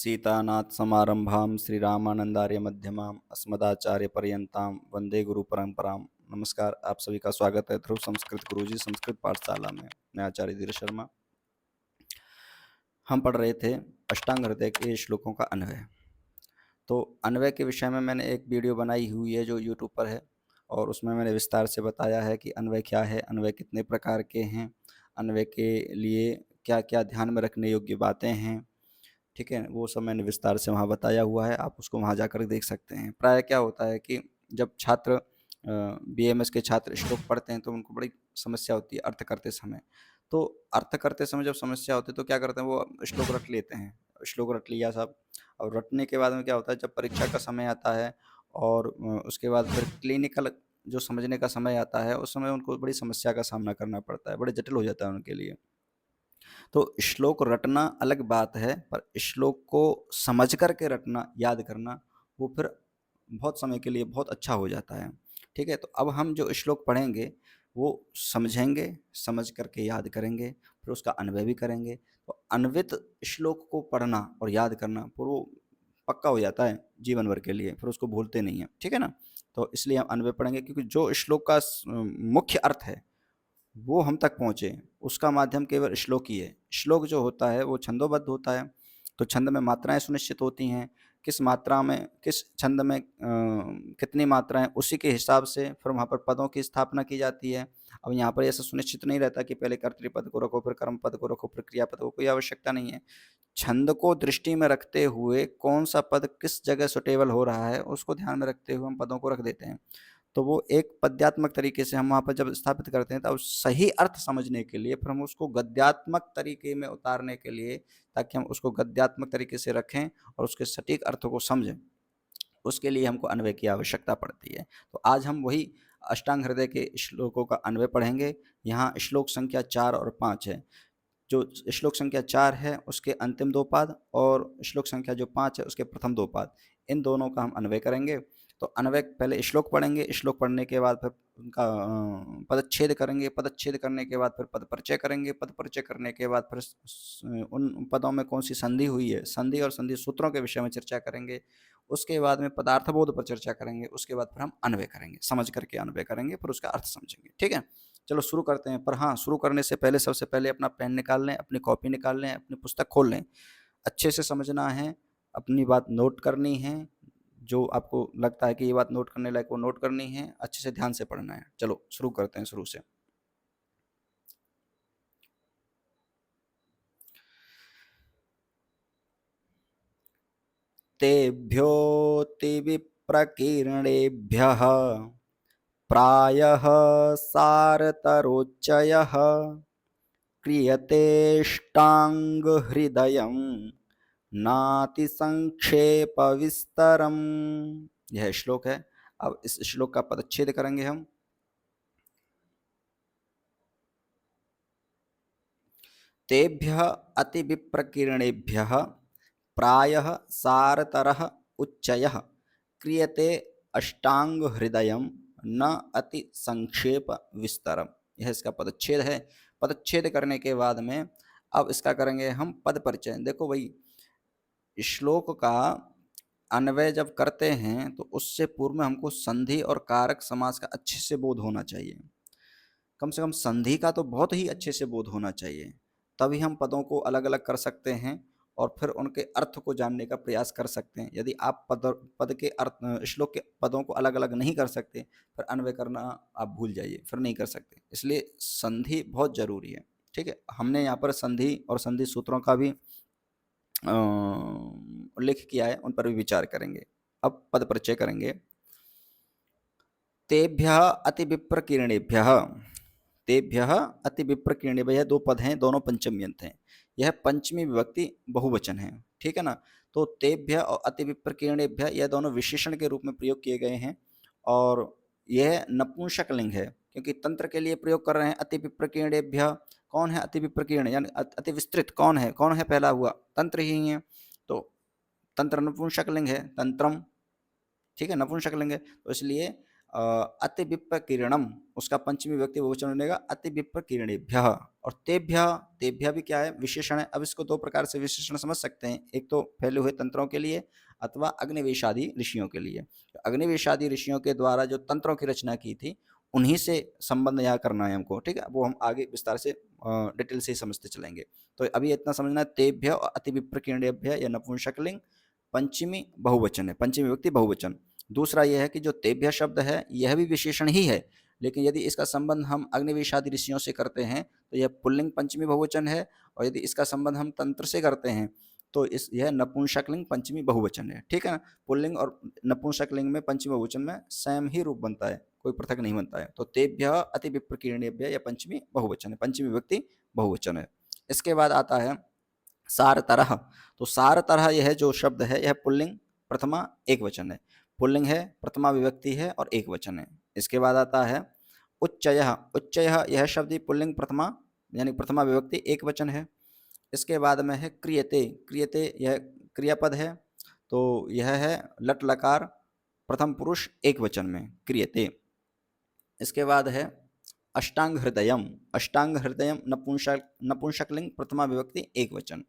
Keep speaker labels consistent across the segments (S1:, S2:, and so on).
S1: सीतानाथ समारंभां श्रीरामानंदार्य मध्यमाम् अस्मदाचार्य वंदे गुरु परंपराम। नमस्कार, आप सभी का स्वागत है ध्रुव संस्कृत गुरुजी संस्कृत पाठशाला में। मैं आचार्य धीरज शर्मा। हम पढ़ रहे थे अष्टांग हृदय के श्लोकों का अन्वय। तो अन्वय के विषय में मैंने एक वीडियो बनाई हुई है जो यूट्यूब पर है, और उसमें मैंने विस्तार से बताया है कि अन्वय क्या है, अन्वय कितने प्रकार के हैं, अन्वय के लिए क्या क्या ध्यान में रखने योग्य बातें हैं। ठीक है, वो सब मैंने विस्तार से वहाँ बताया हुआ है, आप उसको वहाँ जाकर देख सकते हैं। प्राय क्या होता है कि जब छात्र बीएमएस के छात्र श्लोक पढ़ते हैं तो उनको बड़ी समस्या होती है अर्थ करते समय। तो अर्थ करते समय जब समस्या होती है तो क्या करते हैं, वो श्लोक रट लेते हैं। श्लोक रट लिया साहब, और रटने के बाद में क्या होता है, जब परीक्षा का समय आता है और उसके बाद फिर क्लिनिकल जो समझने का समय आता है, उस समय उनको बड़ी समस्या का सामना करना पड़ता है, बड़े जटिल हो जाता है उनके लिए। तो श्लोक रटना अलग बात है, पर श्लोक को समझ करके रटना, याद करना, वो फिर बहुत समय के लिए बहुत अच्छा हो जाता है। ठीक है, तो अब हम जो श्लोक पढ़ेंगे वो समझेंगे, समझ करके याद करेंगे, फिर उसका अन्वय भी करेंगे। तो अन्वित श्लोक को पढ़ना और याद करना फिर वो पक्का हो जाता है जीवन भर के लिए, फिर उसको भूलते नहीं हैं। ठीक है ना। तो इसलिए हम अन्वय पढ़ेंगे, क्योंकि जो श्लोक का मुख्य अर्थ है वो हम तक पहुँचे, उसका माध्यम केवल श्लोक ही है। श्लोक जो होता है वो छंदोबद्ध होता है, तो छंद में मात्राएँ सुनिश्चित होती हैं, किस मात्रा में, किस छंद में कितनी मात्राएँ, उसी के हिसाब से फिर वहाँ पर पदों की स्थापना की जाती है। अब यहाँ पर ऐसा सुनिश्चित नहीं रहता कि पहले कर्तृपद को रखो, फिर कर्मपद को रखो, फिर क्रियापद को, कोई आवश्यकता नहीं है। छंद को दृष्टि में रखते हुए कौन-सा पद किस जगह सूटेबल हो रहा है, उसको ध्यान में रखते हुए हम पदों को रख देते हैं। तो वो एक पद्यात्मक तरीके से हम वहाँ पर जब स्थापित करते हैं, तब सही अर्थ समझने के लिए फिर हम उसको गद्यात्मक तरीके में उतारने के लिए, ताकि हम उसको गद्यात्मक तरीके से रखें और उसके सटीक अर्थ को समझें, उसके लिए हमको अन्वय की आवश्यकता पड़ती है। तो आज हम वही अष्टांग हृदय के श्लोकों का अन्वय पढ़ेंगे। यहाँ श्लोक संख्या 4 और 5 है। जो श्लोक संख्या 4 है उसके अंतिम 2 पाद, और श्लोक संख्या जो 5 है उसके प्रथम 2 पाद, इन दोनों का हम अन्वय करेंगे। तो अन्वय पहले श्लोक पढ़ेंगे, श्लोक पढ़ने के बाद फिर उनका पदच्छेद करेंगे, पदच्छेद करने के बाद फिर पद परिचय करेंगे, पद परिचय करने के बाद फिर उन पदों में कौन सी संधि हुई है, संधि और संधि सूत्रों के विषय में चर्चा करेंगे। उसके बाद में पदार्थबोध पर चर्चा करेंगे, उसके बाद फिर हम अन्वय करेंगे, समझ करके अन्वय करेंगे, फिर उसका अर्थ समझेंगे। ठीक है, चलो शुरू करते हैं। पर हाँ, शुरू करने से पहले सबसे पहले अपना पेन निकाल लें, अपनी कॉपी निकाल लें, अपनी पुस्तक खोल लें। अच्छे से समझना है, अपनी बात नोट करनी है, जो आपको लगता है कि ये बात नोट करने लायक वो नोट करनी है, अच्छे से ध्यान से पढ़ना है। चलो शुरू करते हैं शुरू से। तेभ्योऽतिविप्रकीर्णेभ्यः प्रायः सारतरोच्चयः क्रियतेष्टाङ्गहृदयं नातिसंक्षेपविस्तरम्। यह श्लोक है। अब इस श्लोक का पदच्छेद करेंगे हम। तेभ्यः अतिविप्रकीर्णेभ्यः प्रायः सारतरः उच्चयः क्रियते अष्टांग हृदयम न अति संक्षेप विस्तरम। यह इसका पदच्छेद है। पदच्छेद करने के बाद में अब इसका करेंगे हम पद परिचय। देखो भाई, श्लोक का अन्वय जब करते हैं तो उससे पूर्व में हमको संधि और कारक समास का अच्छे से बोध होना चाहिए। कम से कम संधि का तो बहुत ही अच्छे से बोध होना चाहिए, तभी हम पदों को अलग अलग कर सकते हैं और फिर उनके अर्थ को जानने का प्रयास कर सकते हैं। यदि आप पद के अर्थ, श्लोक के पदों को अलग अलग नहीं कर सकते, फिर अन्वय करना आप भूल जाइए, फिर नहीं कर सकते। इसलिए संधि बहुत जरूरी है। ठीक है, हमने यहाँ पर संधि और संधि सूत्रों का भी उल्लेख किया है, उन पर भी विचार करेंगे। अब पद परिचय करेंगे। तेभ्यः अति विप्रकीर्णेभ्यः, तेभ्यः अति विप्रकीर्णेभ्यः, यह दो पद हैं, दोनों पंचमी अंत हैं। यह पंचमी विभक्ति बहुवचन है। ठीक है ना। तो तेभ्य और अति विप्रकीर्णेभ्यः, यह दोनों विशेषण के रूप में प्रयोग किए गए हैं, और यह नपुंसक लिंग है, क्योंकि तंत्र के लिए प्रयोग कर रहे हैं। अति विप्रकीर्णेभ्यः, कौन है अति विप्रकीर्ण, यानी अति विस्तृत कौन है, कौन है पहला हुआ, तंत्र ही है। तो तंत्र नपुंसक लिंग है, तंत्रम। ठीक है, नपुंसक लिंग है, तो इसलिए अति विप्रकीर्णम, उसका पंचमी व्यक्ति बहुवचन बनेगा अति विप्रकीर्णेभ्यः। और तेभ्य, तेभ्य भी क्या है, विशेषण है। अब इसको दो प्रकार से विशेषण समझ सकते हैं, एक तो फैले हुए तंत्रों के लिए अथवा अग्निवेशादि ऋषियों के लिए। तो अग्निवेशादि ऋषियों के द्वारा जो तंत्रों की रचना की थी उन्हीं से संबंध यहाँ करना है हमको, ठीक है। वो हम आगे विस्तार से डिटेल से ही समझते चलेंगे। तो अभी इतना समझना है, तेभ्य और अति विप्रकीर्णेभ्य या नपुंसकलिंग पंचमी बहुवचन है, पंचमी विभक्ति बहुवचन। दूसरा यह है कि जो तेभ्य शब्द है यह भी विशेषण ही है, लेकिन यदि इसका संबंध हम अग्निवेशादि ऋषियों से करते हैं तो यह पुल्लिंग पंचमी बहुवचन है, और यदि इसका संबंध हम तंत्र से करते हैं तो यह नपुंसकलिंग पंचमी बहुवचन है, ठीक है ना। पुल्लिंग और नपुंसकलिंग में पंचमी बहुवचन में सेम ही रूप बनता है, कोई पृथक नहीं बनता है। तो तेभ्य अति विप्रकीर्णेभ्य यह पंचमी बहुवचन है, पंचमी विभक्ति बहुवचन है। इसके बाद आता है सारतरः। तो सारतरः यह जो शब्द है यह पुल्लिंग प्रथमा एक वचन है, पुल्लिंग है, प्रथमा विभक्ति है और एक वचन है। इसके बाद आता है उच्चयः। उच्चयः यह शब्द पुल्लिंग प्रथमा यानी प्रथमा विभक्ति एक वचन है। इसके बाद में है क्रियते। क्रियते यह क्रियापद है, तो यह है लट लकार प्रथम पुरुष एक वचन में क्रियते। इसके बाद है अष्टांग हृदयम। अष्टांग हृदयम नपुंसकलिंग प्रथमा विभक्ति एक वचन।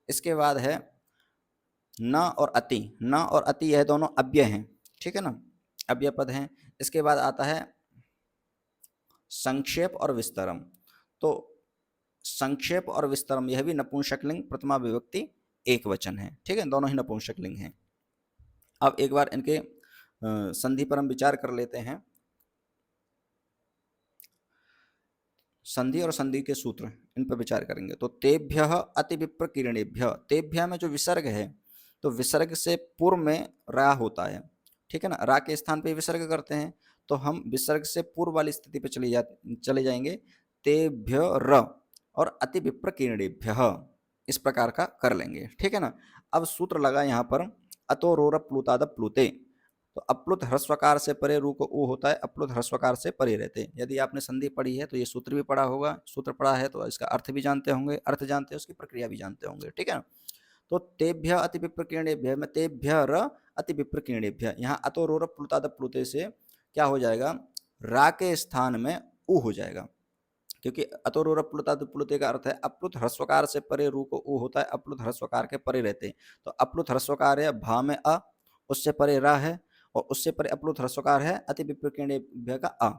S1: इसके बाद है न और अति। न और अति यह दोनों अव्यय हैं, ठीक है ना, अव्यय पद हैं। इसके बाद आता है संक्षेप और विस्तरम। तो संक्षेप और विस्तरम यह भी नपुंसकलिंग प्रथमा विभक्ति एक वचन है, ठीक है, दोनों ही नपुंसकलिंग हैं। अब एक बार इनके संधि पर हम विचार कर लेते हैं। संधि और संधि के सूत्र इन पर विचार करेंगे। तो तेभ्य अति विप्रकीर्णेभ्य, तेभ्य में जो विसर्ग है तो विसर्ग से पूर्व में रा होता है, ठीक है ना, रा के स्थान पे विसर्ग करते हैं, तो हम विसर्ग से पूर्व वाली स्थिति पे चले जाएंगे, तेभ्य र और अति विप्रकीर्णेभ्य, इस प्रकार का कर लेंगे, ठीक है ना। अब सूत्र लगा यहाँ पर अतो रोर प्लुताद प्लुते। तो अप्लुत ह्रस्वकार से परे रू को ऊ होता है, अप्लुत ह्रस्वकार से परे रहते। यदि आपने संधि पढ़ी है तो ये सूत्र भी पढ़ा होगा, सूत्र पढ़ा है तो इसका अर्थ भी जानते होंगे, अर्थ जानते हैं उसकी प्रक्रिया भी जानते होंगे, ठीक है ना। तो तेभ्य अति विप्रकीर्णेभ्य में तेभ्य र अति विप्रकीर्णेभ्य, यहाँ अतो रोर प्लुताद प्लुते से क्या हो जाएगा, रा के स्थान में ऊ हो जाएगा, क्योंकि अतो रोर प्लुताद प्लुते का अर्थ है अप्लुत ह्रस्वकार से परे रू को ऊ होता है, अप्लुत ह्रस्वकार के परे रहते। तो अप्लुत ह्रस्वकार है भा में अ, उससे परे रा है, और उससे परे अप्लुत ह्रस्वकार है अति विप्रकीर्णेभ्य का अ।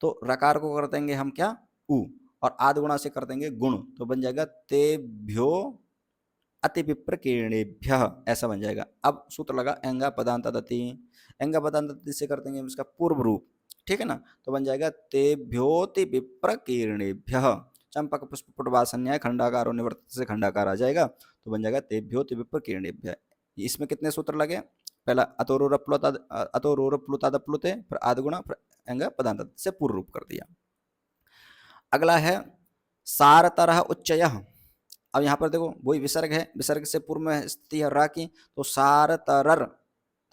S1: तो रकार को कर देंगे हम क्या, उ, और आद गुणा से कर देंगे गुण, तो बन जाएगा तेभ्यो अति विप्रकीर्णेभ्य, ऐसा बन जाएगा। अब सूत्र लगा एंगा पदांतदति। एंगा पदांतदति से कर देंगे इसका पूर्व रूप, ठीक है ना, तो बन जाएगा तेभ्योति विप्रकीर्णेभ्य। चंपक पुष्प पुटवासन्याय खंडाकारो निवर्त से खंडाकार आ जाएगा, तो बन जाएगा तेभ्योति विप्रकीर्णेभ्य। इसमें कितने सूत्र लगे, पहला अतोरोर प्लुताद प्लुते, फिर आद गुणा, फिर एंगा पदांतदति से पूर्व रूप कर दिया। अगला है सारतरः उच्चयः। अब यहाँ पर देखो वही विसर्ग है, विसर्ग से पूर्व में स्थिति है रा की, तो सारतरर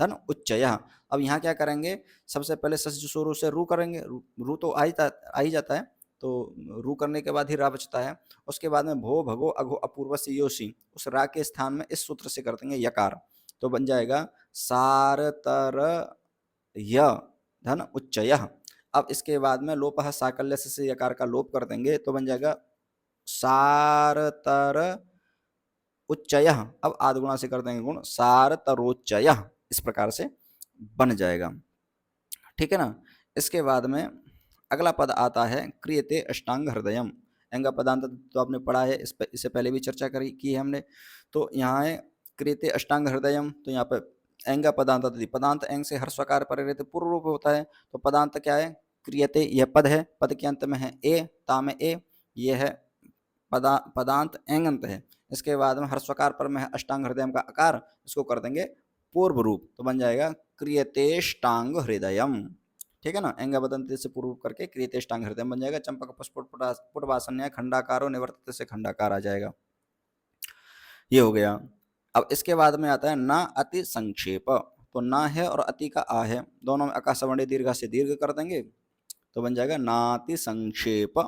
S1: धन उच्चयः। अब यहाँ क्या करेंगे, सबसे पहले सस शुरू से रू करेंगे, रू तो आ ही जाता है, तो रू करने के बाद ही रा बचता है। उसके बाद में भो भगो अघो अपूर्वस्य योषि, उस रा के स्थान में इस सूत्र से कर देंगे यकार, तो बन जाएगा सारतर य धन उच्चयः। अब इसके बाद में लोपः साकल्य से यकार का लोप कर देंगे, तो बन जाएगा सारतर उच्चयः। अब आद गुणा से कर देंगे गुण, सारतरोच्चयः, इस प्रकार से बन जाएगा, ठीक है ना। इसके बाद में अगला पद आता है क्रियते अष्टांग हृदयम। एंगा पदांत तो आपने पढ़ा है, इससे पहले भी चर्चा की है हमने। तो यहाँ है क्रियते अष्टांग हृदयम, तो यहाँ पर एंगा पदांत, पदांत एंग से हर्षकार परे रहते पूर्व रूप होता है, तो पदांत क्या है, क्रियते यह पद है, पद के अंत में है ए, ता में ए, ये है पदांत एंग अंत है। इसके बाद में हर्षकार पर में है अष्टांग हृदय का आकार, इसको कर देंगे पूर्व रूप, तो बन जाएगा क्रियतेष्टांग हृदयम, ठीक है ना। एंगा बदंत से पूर्व करके क्रियतेष्टांग हृदय बन जाएगा। चंपक पुष्प पुटवासन्याय खंडाकारो निवर्तते से खंडाकार आ जाएगा, ये हो गया। अब इसके बाद में आता है ना अति संक्षेप। तो ना है और अति का आ है, दोनों में आकाशवर्णी दीर्घ से दीर्घ कर देंगे, तो बन जाएगा नाति संक्षेप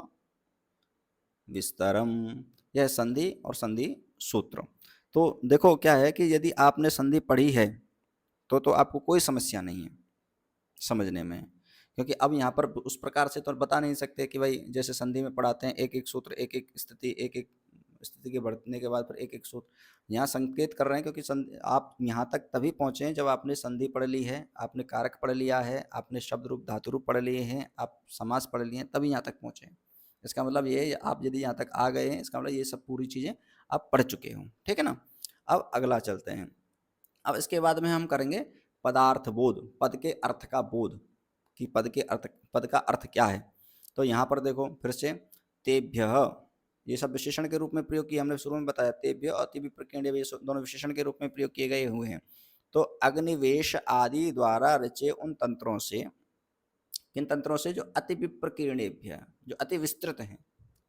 S1: विस्तरम। यह संधि और संधि सूत्र। तो देखो क्या है कि यदि आपने संधि पढ़ी है तो आपको कोई समस्या नहीं है समझने में, क्योंकि अब यहाँ पर उस प्रकार से तो बता नहीं सकते कि भाई जैसे संधि में पढ़ाते हैं एक एक सूत्र, एक एक स्थिति, एक एक स्थिति के बढ़ने के बाद फिर एक एक सूत्र। यहाँ संकेत कर रहे हैं क्योंकि आप यहाँ तक तभी पहुँचे हैं जब आपने संधि पढ़ ली है, आपने कारक पढ़ लिया है, आपने शब्द रूप धातु रूप पढ़ लिए हैं, आप समास पढ़ लिए हैं, तभी यहाँ तक पहुँचे हैं। इसका मतलब ये आप यदि यहाँ तक आ गए हैं, इसका मतलब ये सब पूरी चीज़ें आप पढ़ चुके हो, ठीक है ना। अब अगला चलते हैं। अब इसके बाद में हम करेंगे पदार्थ बोध, पद के अर्थ का बोध कि पद का अर्थ क्या है। तो यहाँ पर देखो फिर से तेभ्यः, ये सब विशेषण के रूप में प्रयोग किए, हमने शुरू में बताया तेभ्य अति विप्रकीर्णे ये दोनों विशेषण के रूप में प्रयोग किए गए हुए हैं। तो अग्निवेश आदि द्वारा रचे उन तंत्रों से, किन तंत्रों से, जो अति विप्रकीर्णेभ्य, जो अति विस्तृत हैं,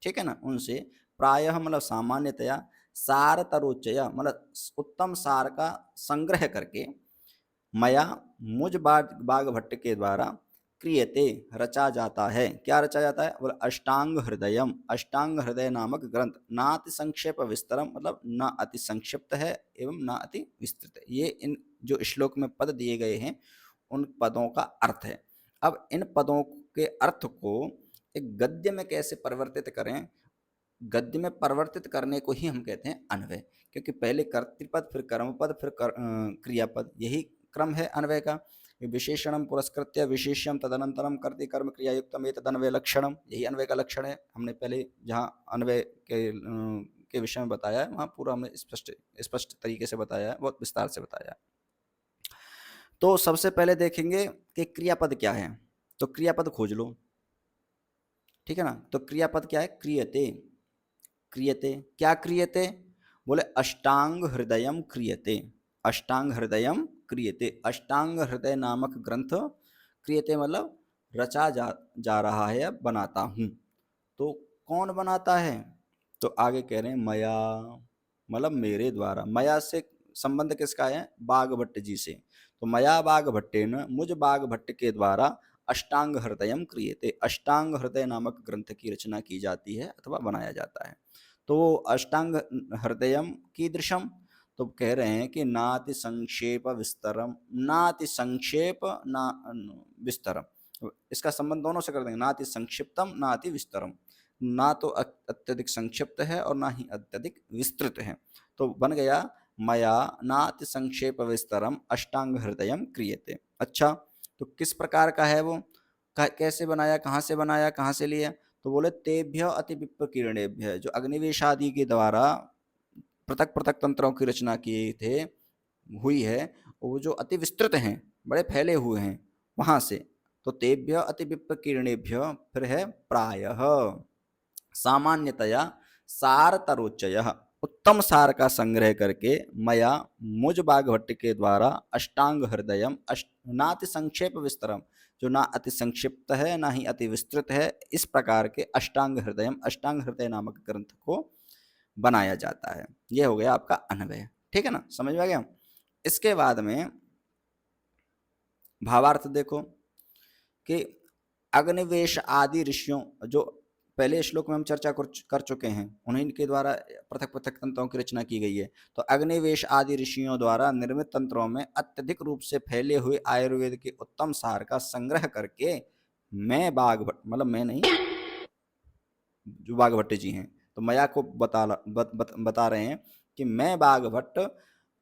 S1: ठीक है ना, उनसे प्रायः मतलब सामान्यतया सार तरोच्चय मतलब उत्तम सार का संग्रह करके मया मुझ बाघ भट्ट के द्वारा क्रियते रचा जाता है। क्या रचा जाता है? बोला अष्टांग हृदयम, अष्टांग हृदय नामक ग्रंथ। ना अति संक्षेप विस्तरम मतलब ना अति संक्षिप्त है एवं ना अति विस्तृत है। ये इन जो श्लोक में पद दिए गए हैं उन पदों का अर्थ है। अब इन पदों के अर्थ को एक गद्य में कैसे परिवर्तित करें, गद्य में परिवर्तित करने को ही हम कहते हैं अन्वय, क्योंकि पहले कर्तृपद फिर कर्मपद फिर क्रियापद, यही क्रम है अन्वय का। विशेषणम पुरस्कृत्य विशेष्यम तदनंतरम कर्तृ कर्म क्रियायुक्तम एतदन्वय लक्षणम, यही अन्वय का लक्षण है। हमने पहले जहाँ अन्वय के विषय में बताया है वहाँ पूरा हमने स्पष्ट तरीके से बताया है, बहुत विस्तार से बताया है। तो सबसे पहले देखेंगे कि क्रियापद क्या है, तो क्रियापद खोज लो, ठीक है ना। तो क्रियापद क्या है? क्रियते। क्रियते क्या क्रियते? बोले अष्टांग हृदयम क्रियते, अष्टांग हृदयम क्रियते, अष्टांग हृदय नामक ग्रंथ क्रियते मतलब रचा जा रहा है, बनाता हूँ। तो कौन बनाता है? तो आगे कह रहे हैं मया, मतलब मेरे द्वारा। मया से संबंध किसका है? बाघ भट्ट जी से। तो मया बाघ भट्टेन, मुझ बाघ भट्ट के द्वारा अष्टांग हृदयम क्रियते, अष्टांग हृदय नामक ग्रंथ की रचना की जाती है अथवा बनाया जाता है। तो अष्टांग हृदयम कीदृशम, तो कह रहे हैं कि नाति संक्षेप विस्तरम, नाति संक्षेप ना विस्तरम, इसका संबंध दोनों से कर देंगे, नाति संक्षिप्तम नाति विस्तरम, ना तो अत्यधिक संक्षिप्त है और ना ही अत्यधिक विस्तृत है। तो बन गया मया नाति संक्षेप विस्तरम अष्टांग हृदयम क्रियते। अच्छा, तो किस प्रकार का है वो, कैसे बनाया, कहाँ से बनाया, कहाँ से लिया? तो बोले तेभ्य अति विप्रकीर्णेभ्य, जो अग्निवेश आदि के द्वारा पृथक पृथक तंत्रों की रचना की हुई है, वो जो अति विस्तृत हैं, बड़े फैले हुए हैं, वहां से। तो तेभ्य अति विप्रकीर्णेभ्य फिर है प्रायः सामान्यतया सार तरोच्चय, उत्तम सार का संग्रह करके मया मुझ बाघ भट्ट के द्वारा अष्टांग हृदयम नाति संक्षेप विस्तरम, जो ना अति संक्षिप्त है ना ही अति विस्तृत है, इस प्रकार के अष्टांग हृदयम, अष्टांग हृदय नामक ग्रंथ को बनाया जाता है। यह हो गया आपका अन्वय, ठीक है ना, समझ में आ गया। इसके बाद में भावार्थ देखो कि अग्निवेश आदि ऋषियों, जो पहले श्लोक में हम चर्चा कर चुके हैं, उन्हीं के द्वारा पृथक पृथक तंत्रों की रचना की गई है। तो अग्निवेश आदि ऋषियों द्वारा निर्मित तंत्रों में अत्यधिक रूप से फैले हुए आयुर्वेद के उत्तम सार का संग्रह करके मैं बाघ भट्ट, मतलब मैं नहीं, जो बाघ भट्ट जी हैं, तो मया को बता रहे हैं कि मैं बाघ भट्ट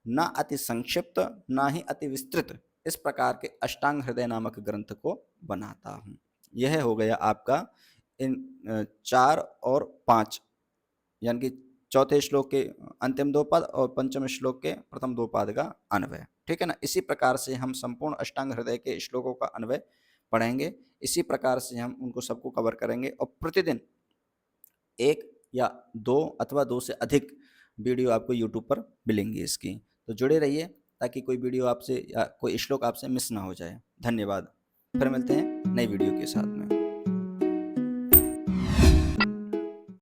S1: ना अति संक्षिप्त ना ही अति विस्तृत, इस प्रकार के अष्टांग हृदय नामक ग्रंथ को बनाता हूँ। यह हो गया आपका इन 4 और 5, यानी कि चौथे श्लोक के अंतिम 2 पद और पंचम श्लोक के प्रथम 2 पद का अन्वय, ठीक है ना। इसी प्रकार से हम संपूर्ण अष्टांग हृदय के श्लोकों का अन्वय पढ़ेंगे, इसी प्रकार से हम उनको सबको कवर करेंगे और प्रतिदिन 1 या 2 अथवा 2 से अधिक वीडियो आपको यूट्यूब पर मिलेंगी इसकी। तो जुड़े रहिए ताकि कोई वीडियो आपसे या कोई श्लोक आपसे मिस ना हो जाए। धन्यवाद, फिर मिलते हैं नई वीडियो के साथ में।